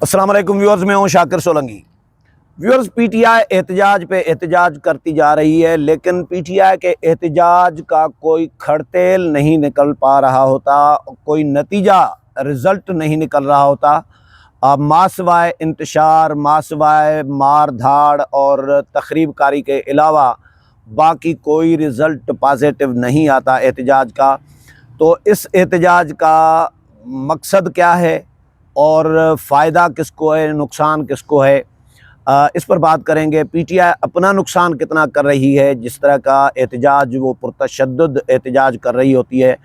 अस्सलाम वालेकुम व्यूअर्स, मैं हूं शाकिर सोलंकी। व्यूअर्स, पीटीआई एहतजाज पे एहतजाज करती जा रही है, लेकिन पीटीआई के एहतजाज का कोई खड़तेल नहीं निकल पा रहा होता, कोई नतीजा रिज़ल्ट नहीं निकल रहा होता। मासवाए इंतशार, मासवाए मार धाड़ और तखरीबकारी के अलावा बाकी कोई रिज़ल्ट पॉजिटिव नहीं आता एहतजाज का। तो इस एहतजाज का मकसद क्या है और फ़ायदा किसको है, नुकसान किसको है, इस पर बात करेंगे। पीटीआई अपना नुकसान कितना कर रही है, जिस तरह का एहतजाज वो पुरतशद्दुद एहतजाज कर रही होती है।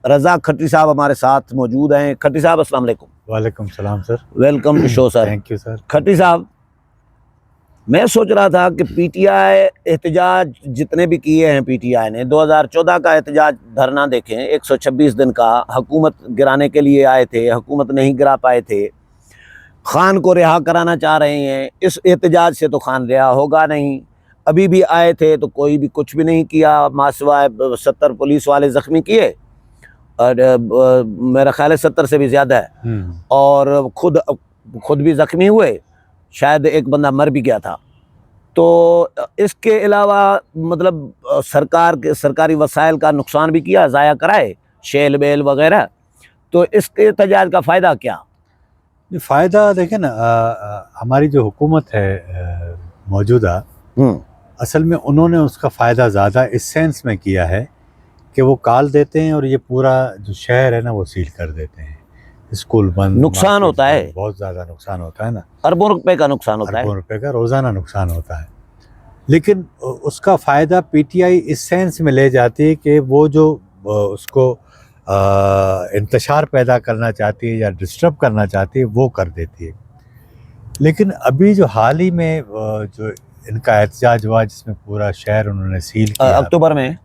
रज़ा खट्टी साहब हमारे साथ मौजूद हैं। खट्टी साहब, अस्सलाम वालेकुम। वालेकुम सलाम sir. Welcome to show sir. Thank you sir. खट्टी साहब, मैं सोच रहा था कि पीटीआई एहतजाज जितने भी किए हैं पीटीआई ने, 2014 का एहतजाज धरना देखें, 126 दिन का, हुकूमत गिराने के लिए आए थे, हुकूमत नहीं गिरा पाए थे, खान को रिहा कराना चाह रहे हैं। इस एहतजाज से तो खान रिहा होगा नहीं। अभी भी आए थे तो कोई भी कुछ भी नहीं किया, मासवाए 70 पुलिस वाले ज़ख्मी किए और मेरा ख्याल है 70 से भी ज़्यादा है, और खुद भी ज़ख्मी हुए, शायद एक बंदा मर भी गया था। तो इसके अलावा मतलब सरकारी वसाइल का नुकसान भी किया, ज़ाया कराए, शेल बेल वगैरह। तो इसके एहतजाज का फ़ायदा क्या? फ़ायदा देखें ना, हमारी जो हुकूमत है मौजूदा, असल में उन्होंने उसका फ़ायदा ज़्यादा इस सेंस में किया है कि वो कॉल देते हैं और ये पूरा जो शहर है ना वो सील कर देते हैं। स्कूल बंद, नुकसान होता है, बहुत ज़्यादा नुकसान होता है ना, अरबों रुपए का नुकसान होता है, अरबों रुपए का रोज़ाना नुकसान होता है। लेकिन उसका फ़ायदा पीटीआई इस सेंस में ले जाती है कि वो जो उसको इंतशार पैदा करना चाहती है या डिस्टर्ब करना चाहती है वो कर देती है। लेकिन अभी जो हाल ही में जो इनका एहतजाज हुआ, जिसमें पूरा शहर उन्होंने सील किया अक्टूबर में,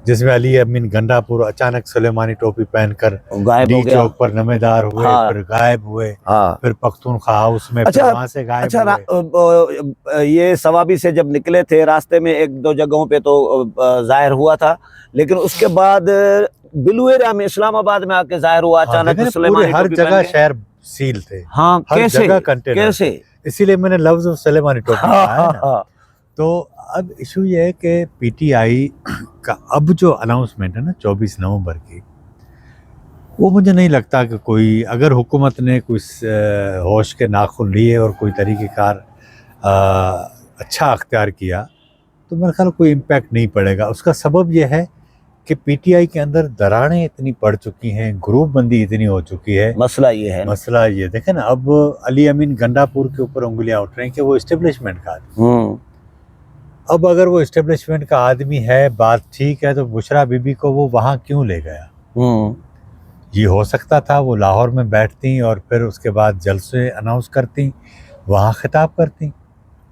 जिसमें अली अमीन गंडापुर अचानक सुलेमानी टोपी पहनकर गायब हो गया, चौक पर नमेदार हुए, फिर गायब हुए, फिर पख्तूनख्वा हाउस में, फिर वहां से गायब हुए। ये सवाबी से जब निकले थे, रास्ते में एक दो जगहों पे तो जाहिर हुआ था, लेकिन उसके बाद बिलुएरा में, इस्लामाबाद में आके जाहिर हुआ अचानक। सुलेमानी हर जगह शहर सील थे। हाँ, कैसे? इसीलिए मैंने लफ्ज सुलेमानी टोपी कहा है ना। तो अब इशू ये है कि पीटीआई का अब जो अनाउंसमेंट है ना 24 नवंबर की, वो मुझे नहीं लगता कि कोई, अगर हुकूमत ने कुछ होश के नाखून लिए और कोई तरीक़ेकार अच्छा अख्तियार किया तो मेरे ख्याल कोई इम्पैक्ट नहीं पड़ेगा। उसका सबब यह है कि पीटीआई के अंदर दरारें इतनी पड़ चुकी हैं, ग्रुप बंदी इतनी हो चुकी है। मसला ये देखें ना, अब अली अमीन गंडापुर के ऊपर उंगलियां उठ रही हैं कि वो इस्टेब्लिशमेंट का आदमी। अब अगर वो इस्टेब्लिशमेंट का आदमी है, बात ठीक है, तो बुशरा बीबी को वो वहाँ क्यों ले गया? ये हो सकता था वो लाहौर में बैठती और फिर उसके बाद जलसे अनाउंस करती, वहाँ खिताब करती,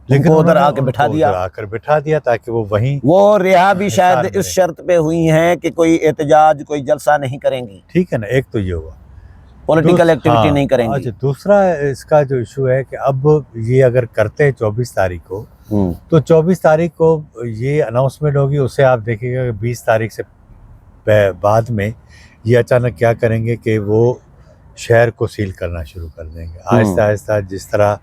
लेकिन उधर आकर बिठा दिया ताकि वो वहीं, वो रिहा भी शायद इस शर्त पे हुई हैं कि कोई एहतजाज, कोई जलसा नहीं करेंगी। ठीक है ना, एक तो ये हुआ, पॉलिटिकल एक्टिविटी नहीं करेंगी। अच्छा, दूसरा इसका जो इशू है कि अब ये अगर करते हैं 24 तारीख को, तो 24 तारीख को ये अनाउंसमेंट होगी, उसे आप देखिएगा कि 20 तारीख से बाद में ये अचानक क्या करेंगे कि वो शहर को सील करना शुरू कर देंगे। आहिस्ता आहिस्ता जिस तरह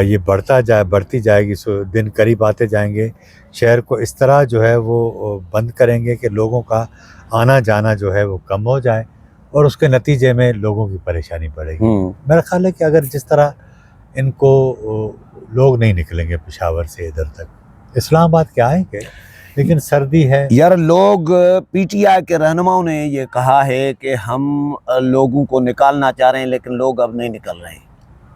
ये बढ़ती जाएगी, दिन करीब आते जाएंगे, शहर को इस तरह जो है वो बंद करेंगे कि लोगों का आना जाना जो है वो कम हो जाए और उसके नतीजे में लोगों की परेशानी बढ़ेगी। मेरा ख्याल है कि अगर जिस तरह इनको लोग नहीं निकलेंगे पेशावर से इधर तक, इस्लामाबाद क्या आएंगे, लेकिन सर्दी है यार। लोग, पीटीआई के रहनुमाओं ने ये कहा है कि हम लोगों को निकालना चाह रहे हैं, लेकिन लोग अब नहीं निकल रहे हैं।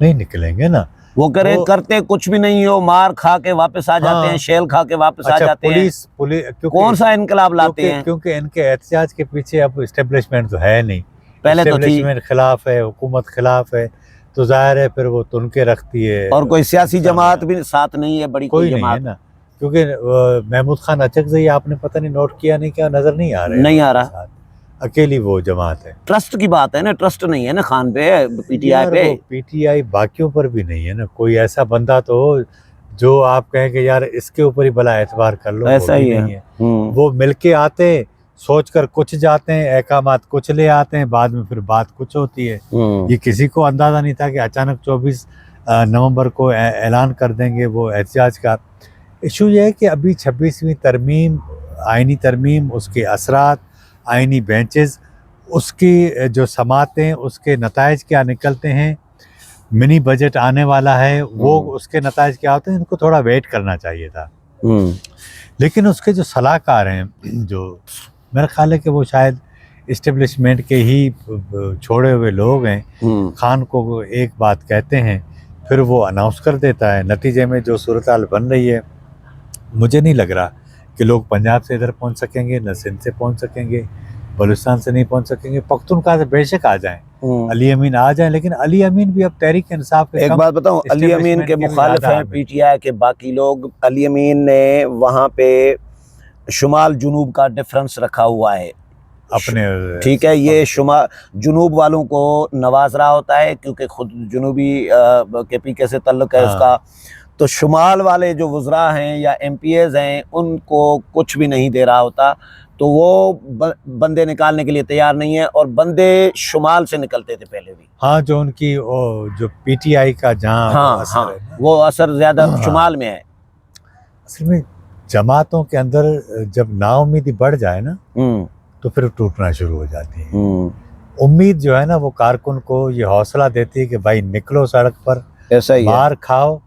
नहीं निकलेंगे ना, वो करते कुछ भी नहीं हो, मार खा के वापस आ जाते हैं, शेल खा के वापस आ जाते हैं। पुलिस कौन सा इनकलाब लाते हैं? क्योंकि इनके एहतजाज के पीछे अब इस्टेब्लिशमेंट तो है नहीं, पहले तो थी, खिलाफ है, हुकूमत खिलाफ है, तो जाहिर है फिर वो तुनके रखती है, और कोई सियासी जमात भी साथ नहीं है, बड़ी कोई नहीं है ना। क्योंकि महमूद खान अचकज़ई आपने पता नहीं नोट किया नहीं, क्या नजर नहीं आ रहा, अकेली वो जमात है। ट्रस्ट की बात है ना, ट्रस्ट नहीं है ना खान पे, पीटीआई पे। पीटीआई बाकियों पर भी नहीं है ना, कोई ऐसा बंदा तो जो आप कहें कि यार इसके ऊपर ही भला एतबार कर लो, ऐसा ही है। वो मिलके आते सोचकर कुछ जाते हैं, अहकामात कुछ ले आते हैं, बाद में फिर बात कुछ होती है। ये किसी को अंदाज़ा नहीं था कि अचानक 24 नवंबर को ऐलान कर देंगे वो एहतजाज का। इशू ये है कि अभी 26वीं तरमीम, आइनी तरमीम, उसके असरात, आइनी बेंचेस, उसकी जो समातें, उसके नताइज क्या निकलते हैं, मिनी बजट आने वाला है, वो उसके नताइज क्या होते हैं, इनको थोड़ा वेट करना चाहिए था। लेकिन उसके जो सलाहकार हैं, जो मेरा ख्याल है कि वो शायद इस्टेब्लिशमेंट के ही छोड़े हुए लोग हैं, खान को एक बात कहते हैं फिर वो अनाउंस कर देता है। नतीजे में जो सूरत हाल बन रही है, मुझे नहीं लग रहा कि लोग पंजाब से इधर पहुंच सकेंगे, न सिंध से पहुंच सकेंगे, बलूचिस्तान से नहीं पहुंच सकेंगे। पख्तूनख्वा से बेशक आ जाएं, अली अमीन आ जाएं, लेकिन अली अमीन भी अब तहरीक इंसाफ के, एक बात बताऊं, अली अमीन के मुखालिफ हैं पीटीआई के बाकी लोग। अली अमीन ने वहाँ पे शुमाल जुनूब का डिफरेंस रखा हुआ है अपने, ठीक है। ये शुमाल जुनूब वालों को नवाज रहा होता है क्योंकि खुद जुनूबी के पीके से तल्लुक है उसका। तो शुमाल वाले जो वज़रा हैं या एमपीएज हैं, उनको कुछ भी नहीं दे रहा होता, तो वो बंदे निकालने के लिए तैयार नहीं है। और बंदे शुमाल से निकलते थे पहले भी। हाँ, जो उनकी जो पीटीआई का जहाँ हाँ, वो असर ज्यादा शुमाल में है। असल में जमातों के अंदर जब नाउमीदी बढ़ जाए ना, तो फिर टूटना शुरू हो जाती है। उम्मीद जो है ना, वो कारकुन को ये हौसला देती है कि भाई निकलो सड़क पर, ऐसा ही मार खाओ,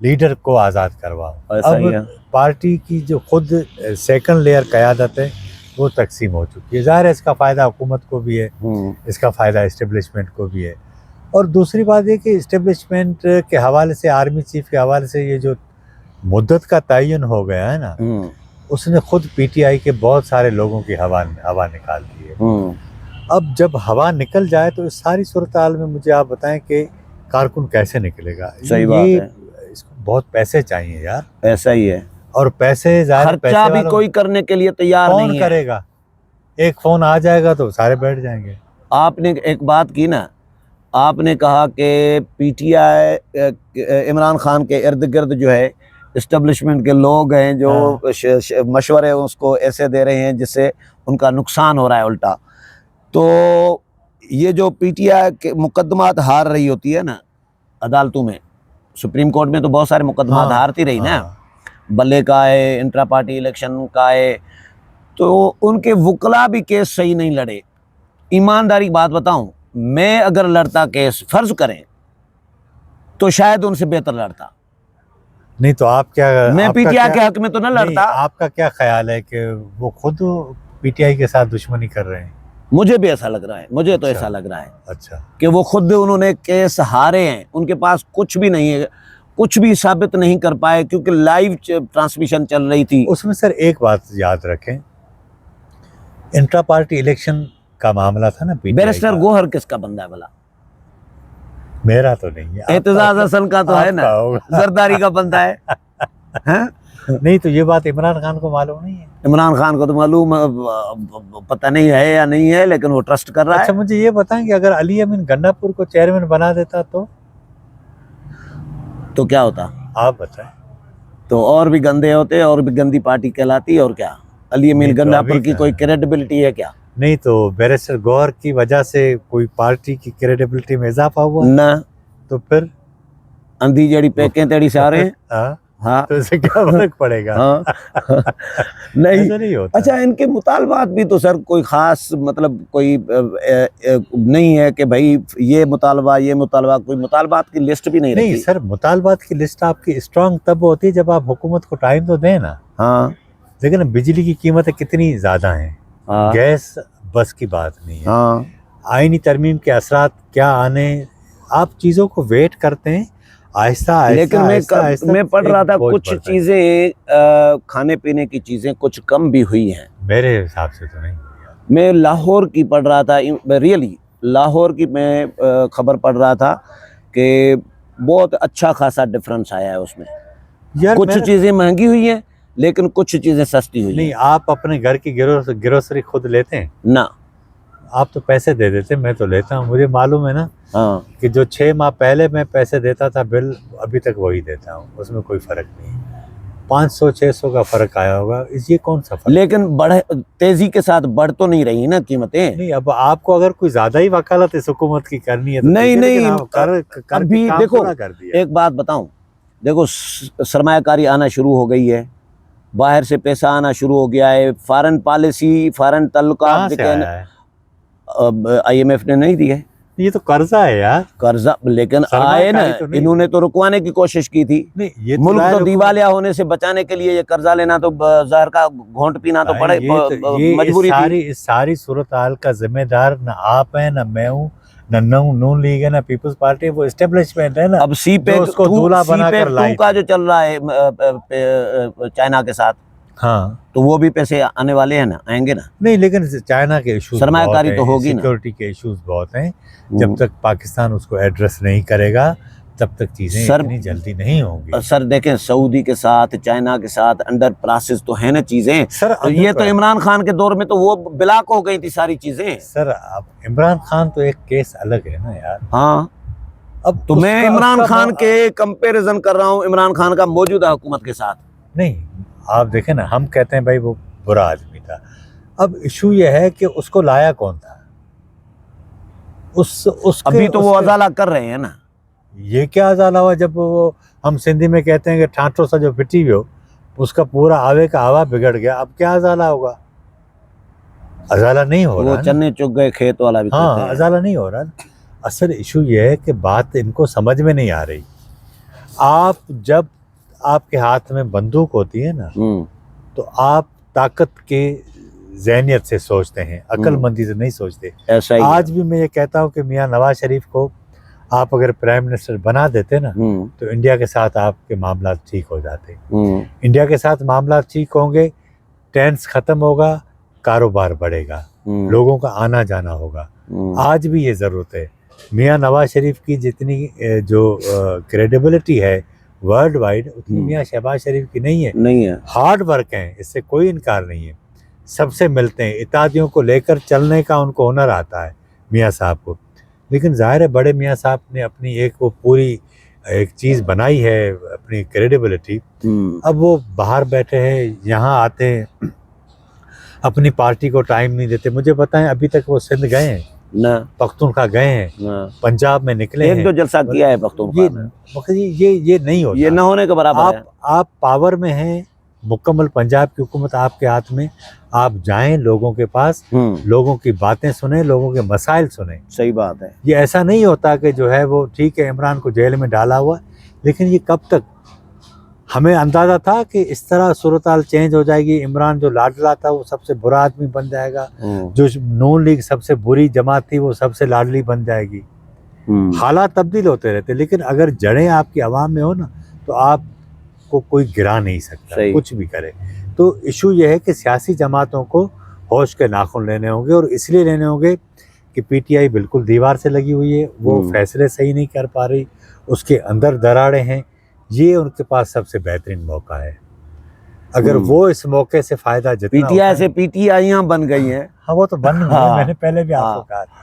लीडर को आज़ाद करवाओ। अब पार्टी की जो खुद सेकंड लेयर क़यादत है वो तकसीम हो चुकी है। ज़ाहिर है इसका फ़ायदा हुकूमत को भी है, इसका फ़ायदा इस्टेब्लिशमेंट को भी है। और दूसरी बात ये कि इस्टेब्लिशमेंट के हवाले से, आर्मी चीफ के हवाले से ये जो मुद्दत का तयन हो गया है ना, उसने खुद पीटीआई के बहुत सारे लोगों की हवा निकाल दी है। अब जब हवा निकल जाए तो इस सारी सूरत हाल में मुझे आप बताएं कि कारकुन कैसे निकलेगा। सही बात है, इसको बहुत पैसे चाहिए यार। ऐसा ही है, और पैसे खर्चा भी कोई करने के लिए तैयार नहीं है। कौन करेगा? एक फोन आ जाएगा तो सारे बैठ जाएंगे। आपने एक बात की ना, आपने कहा कि पीटीआई इमरान खान के इर्द गिर्द जो है इस्टेब्लिशमेंट के लोग हैं जो मशवरे उसको ऐसे दे रहे हैं जिससे उनका नुकसान हो रहा है उल्टा। तो ये जो पीटीआई के मुकदमात हार रही होती है ना अदालतों में, सुप्रीम कोर्ट में तो बहुत सारे मुकदमात हारती रही ना, बल्ले का है, इंट्रा पार्टी इलेक्शन का है, तो उनके वकला भी केस सही नहीं लड़े। ईमानदारी बात बताऊं, मैं अगर लड़ता केस फर्ज करें तो शायद उनसे बेहतर लड़ता। नहीं तो आप क्या, मैं पीटीआई के हक में तो न लड़ता। आपका क्या ख्याल है कि वो खुद पीटीआई के साथ दुश्मनी कर रहे हैं? मुझे भी ऐसा लग रहा है, मुझे तो ऐसा लग रहा है अच्छा कि वो खुद उन्होंने केस हारे हैं, उनके पास कुछ भी नहीं है, कुछ भी साबित नहीं कर पाए क्योंकि लाइव ट्रांसमिशन चल रही थी उसमें। सर एक बात याद रखें, इंट्रा पार्टी इलेक्शन का मामला था ना, बैरिस्टर गोहर किसका बंदा है भला? मेरा तो नहीं है, एतजाज हसन का तो है ना, जरदारी का बंदा है, है? नहीं तो ये बात इमरान खान को मालूम नहीं है? इमरान खान को तो मालूम, पता नहीं है या नहीं है, लेकिन वो ट्रस्ट कर रहा है। अच्छा मुझे ये बताएं कि अगर अली अमीन गन्नापुर को चेयरमैन बना देता तो क्या होता? आप बताएं। तो और भी गंदे होते और भी गंदी पार्टी कहलाती। और क्या अली अमीन गन्नापुर की कोई क्रेडिबिलिटी है क्या? नहीं तो बैरिस्टर गौहर की वजह से कोई पार्टी की क्रेडिबिलिटी में इजाफा हुआ ना? तो फिर अंधी जड़ी पेके तेड़ी सारे हैं। हाँ, तो इससे क्या फर्क पड़ेगा? हाँ। नहीं होता। अच्छा, इनके मुतालबात भी तो सर कोई खास मतलब कोई नहीं है कि भाई ये मुतालबा, कोई मुतालबात की लिस्ट भी नहीं नहीं सर, मुतालबात की लिस्ट आपकी स्ट्रांग तब होती है जब आप हुकूमत को टाइम तो दें ना। हाँ, लेकिन बिजली की कीमतें कितनी ज्यादा हैं, गैस बस की बात नहीं है। हाँ, आईनी तरमीम के असरात क्या आने, आप चीज़ों को वेट करते हैं आहिस्ता। लेकिन मैं पढ़ रहा था कुछ चीज़ें, खाने पीने की चीज़ें कुछ कम भी हुई हैं मेरे हिसाब से तो नहीं। मैं लाहौर की पढ़ रहा था, रियली लाहौर की मैं खबर पढ़ रहा था कि बहुत अच्छा खासा डिफरेंस आया है उसमें। यार कुछ चीज़ें महंगी हुई हैं लेकिन कुछ चीज़ें सस्ती हुई। नहीं, आप अपने घर की ग्रोसरी खुद लेते हैं ना? आप तो पैसे दे देते, मैं तो लेता हूँ। मुझे मालूम है ना। हाँ, कि जो 6 माह पहले मैं पैसे देता था बिल, अभी तक वही देता हूँ, उसमें कोई फ़र्क नहीं। 500-600 का फर्क आया होगा। ये कौन सा फर्क? लेकिन बढ़े, तेजी के साथ बढ़ तो नहीं रही ना कीमतें। नहीं, अब आपको अगर कोई ज्यादा ही वकालत इस हुकूमत की करनी है तो नहीं, ठीक है, नहीं, लेकिन आप कर अभी काम देखो, पूरा कर दिया। एक बात बताऊं, देखो सरमायाकारी आना शुरू हो गई है, बाहर से पैसा आना शुरू हो गया है, फॉरेन पॉलिसी, फॉरेन ताल्लुकात कहाँ से आया है? IMF ने नहीं दिए ये तो कर्जा है यार। कर्जा, लेकिन आए ना, सरमायाकारी तो नहीं इन्होंने तो रुकवाने की कोशिश की थी। नहीं, ये मुल्क जाहिर तो हुकूमत- दिवालिया होने से बचाने के लिए ये कर्जा लेना तो जहर का घोंट पीना तो पड़े, ये मजबूरी थी। इस सारी सूरत हाल का जिम्मेदार न आप हैं, न मैं हूँ, न नून लीग है, न पीपल्स पार्टी, वो एस्टेब्लिशमेंट है ना। अब जो उसको दूल्हा बनाकर लाई का थी। जो चल रहा है चाइना के साथ, हाँ, तो वो भी पैसे आने वाले हैं ना, आएंगे ना। नहीं, लेकिन चाइना के इश्यूज सरमायाकारी तो होगी ना। सिक्योरिटी के इश्यूज बहुत हैं। जब तक पाकिस्तान उसको एड्रेस नहीं करेगा तब तक चीजें इतनी जल्दी नहीं होंगी। सर देखें, सऊदी के साथ, चाइना के साथ अंडर प्रोसेस तो है ना चीजें। सर तो ये तो इमरान खान के दौर में तो वो ब्लॉक हो गई थी सारी चीजें। सर अब इमरान खान तो एक केस अलग है ना यार। हाँ, अब तो मैं इमरान खान के कंपैरिजन कर रहा हूँ इमरान खान का मौजूदा हुकूमत के साथ। नहीं, आप देखें ना, हम कहते हैं भाई वो बुरा आदमी था। अब इशू ये है कि उसको लाया कौन था? उसके अभी तो वो अजाला कर रहे हैं ना। ये क्या अजाला हुआ? जब वो हम सिंधी में कहते हैं कि ठाठो सा जो पिटी हो, उसका पूरा आवे का हवा बिगड़ गया। अब क्या अजाला होगा? अजाला नहीं हो रहा। वो चन्ने चुग गए खेत वाला भी कहते हाँ, हैं। अजाला नहीं हो रहा। असल इशू ये है कि बात इनको समझ में नहीं आ रही। आप जब आपके हाथ में बंदूक होती है ना, तो आप ताकत के ज़हनियत से सोचते हैं, अक्लमंदी से नहीं सोचते। ऐसा ही आज भी मैं ये कहता हूँ कि मियाँ नवाज शरीफ को आप अगर प्राइम मिनिस्टर बना देते ना, तो इंडिया के साथ आपके मामला ठीक हो जाते। इंडिया के साथ मामला ठीक होंगे, टेंस खत्म होगा, कारोबार बढ़ेगा, लोगों का आना जाना होगा। आज भी ये ज़रूरत है। मियाँ नवाज शरीफ की जितनी जो क्रेडिबिलिटी है वर्ल्ड वाइड, उतनी मियाँ शहबाज शरीफ की नहीं है। हार्ड वर्क है, इससे कोई इनकार नहीं है। सबसे मिलते हैं, इत्यादियों को लेकर चलने का उनको हुनर आता है मियाँ साहब को। लेकिन जाहिर है बड़े मियाँ साहब ने अपनी एक वो पूरी एक चीज़ बनाई है, अपनी क्रेडिबिलिटी। अब वो बाहर बैठे हैं, यहाँ आते हैं, अपनी पार्टी को टाइम नहीं देते। मुझे बताएं, अभी तक वो सिंध गए हैं ना, पख्तूनख्वा गए हैं, पंजाब में निकले हैं, एक दो जलसा किया है पख्तूनख्वा में। ये नहीं होता, ये न होने के बराबर है। आप पावर में हैं, मुकम्मल पंजाब की हुकूमत आपके हाथ में। आप जाएं लोगों के पास, लोगों की बातें सुने, लोगों के मसाइल सुने। सही बात है। ये ऐसा नहीं होता कि जो है वो ठीक है इमरान को जेल में डाला हुआ, लेकिन ये कब तक? हमें अंदाज़ा था कि इस तरह सूरत हाल चेंज हो जाएगी। इमरान जो लाडला था वो सबसे बुरा आदमी बन जाएगा, जो नून लीग सबसे बुरी जमात थी वो सबसे लाडली बन जाएगी। हालात तब्दील होते रहते, लेकिन अगर जड़ें आपकी आवाम में हो ना, तो आपको कोई गिरा नहीं सकता, कुछ भी करे। तो इशू ये है कि सियासी जमातों को होश के नाखून लेने होंगे, और इसलिए लेने होंगे कि PTI बिल्कुल दीवार से लगी हुई है, वो फैसले सही नहीं कर पा रही, उसके अंदर दरारें हैं। ये उनके पास सबसे बेहतरीन मौका है। अगर वो इस मौके से फायदा जितना PTI से PTI बन गई हैं। हाँ, वो तो बन गई है, मैंने पहले भी आपको कहा था।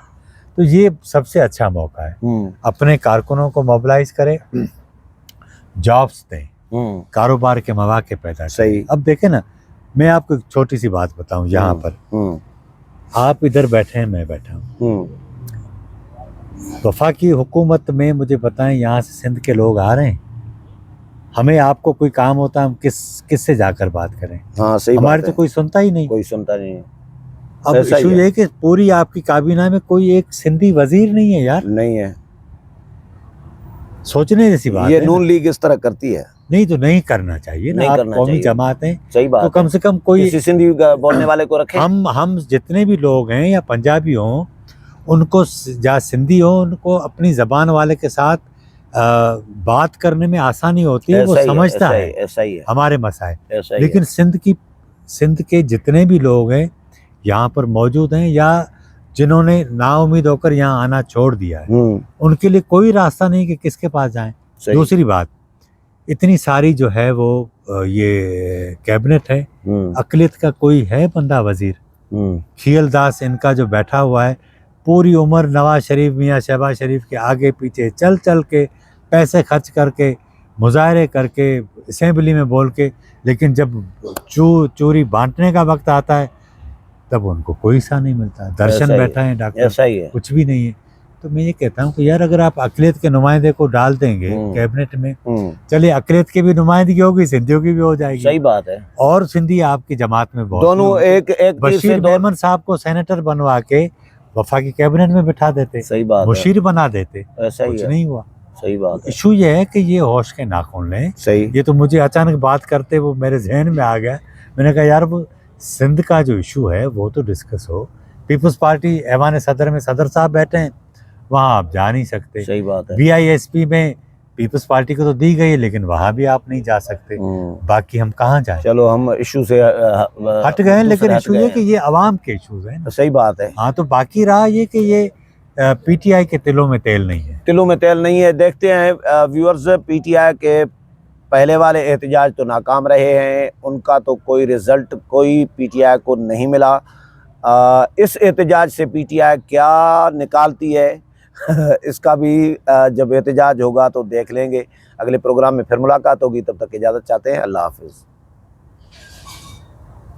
तो ये सबसे अच्छा मौका है। अपने कारकुनों को मोबिलाइज करें, जॉब्स दें, कारोबार के मौके पैदा करें। अब देखें ना, मैं आपको एक छोटी सी बात बताऊं। यहाँ पर आप इधर बैठे हैं, मैं बैठा हूँ। वफाकी हुकूमत में मुझे बताएं, यहाँ से सिंध के लोग आ रहे हैं। हमें आपको कोई काम होता है, हम किससे जाकर बात करें? हाँ, सही हमारे तो कोई सुनता ही नहीं, कोई सुनता नहीं है। अब इशू ये है कि पूरी आपकी काबीना में कोई एक सिंधी वजीर नहीं है यार। नहीं है, सोचने जैसी बात है। ये नून लीग इस तरह करती है। नहीं, तो नहीं करना चाहिए ना। आप कौमी जमात हैं, सही बात, तो कम से कम कोई सिंधी बोलने वाले को रखें। हम जितने भी लोग हैं, या पंजाबी हों, उनको या सिंधी हो, उनको अपनी जबान वाले के साथ बात करने में आसानी होती है, वो समझता है। ऐसा ही है हमारे मसाइल। लेकिन सिंध के जितने भी लोग हैं यहाँ पर मौजूद हैं, या जिन्होंने नाउम्मीद होकर यहाँ आना छोड़ दिया है, उनके लिए कोई रास्ता नहीं कि किसके पास जाएं। दूसरी बात, इतनी सारी जो है वो ये कैबिनेट है, अकलियत का कोई है बंदा वजीर? खियल दास इनका जो बैठा हुआ है, पूरी उम्र नवाज शरीफ, मियाँ शहबाज शरीफ के आगे पीछे चल के, पैसे खर्च करके, मुजाहरे करके, असेंबली में बोल के लेकिन जब चोरी बांटने का वक्त आता है तब उनको कोई सा नहीं मिलता। दर्शन ऐसा ही बैठा है डॉक्टर, ऐसा ही है। कुछ भी नहीं है। तो मैं ये कहता हूँ कि यार अगर आप अकलियत के नुमाइंदे को डाल देंगे कैबिनेट में, चलिए अकलियत की भी नुमाइंदगी होगी, सिंधियों की भी हो जाएगी। सही बात है। और सिंधी आपकी जमात में बहुत, दोनों एक तीर से बशीर मेमन साहब को सेनेटर बनवा के वफाकी कैबिनेट में बिठा देते, सही बात है। मुशीर बना देते, ऐसा ही कुछ है। नहीं हुआ। सही बात है। इशू ये है कि ये होश के नाखून लें। सही। ये तो मुझे अचानक बात करते वो मेरे जहन में आ गया। मैंने कहा यार वो सिंध का जो इशू है वो तो डिस्कस हो। पीपल्स पार्टी ऐवान सदर में सदर साहब बैठे हैं, वहाँ आप जा नहीं सकते। सही बात है। BISP में पीपल्स पार्टी को तो दी गई है, लेकिन वहाँ भी आप नहीं जा सकते। बाकी हम कहाँ जाएं? चलो हम इशू से हट गए, लेकिन इशू ये कि ये अवाम के इशूज हैं। सही बात है। हाँ, तो बाकी रहा ये कि ये PTI के तिलों में तेल नहीं है। तिलों में तेल नहीं है। देखते हैं व्यूअर्स, PTI के पहले वाले एहतजाज तो नाकाम रहे हैं, उनका तो कोई रिज़ल्ट कोई PTI को नहीं मिला। इस एहतजाज से PTI क्या निकालती है इसका भी जब एहतजाज होगा तो देख लेंगे। अगले प्रोग्राम में फिर मुलाकात होगी, तब तक इजाज़त चाहते हैं। अल्लाह हाफिज़।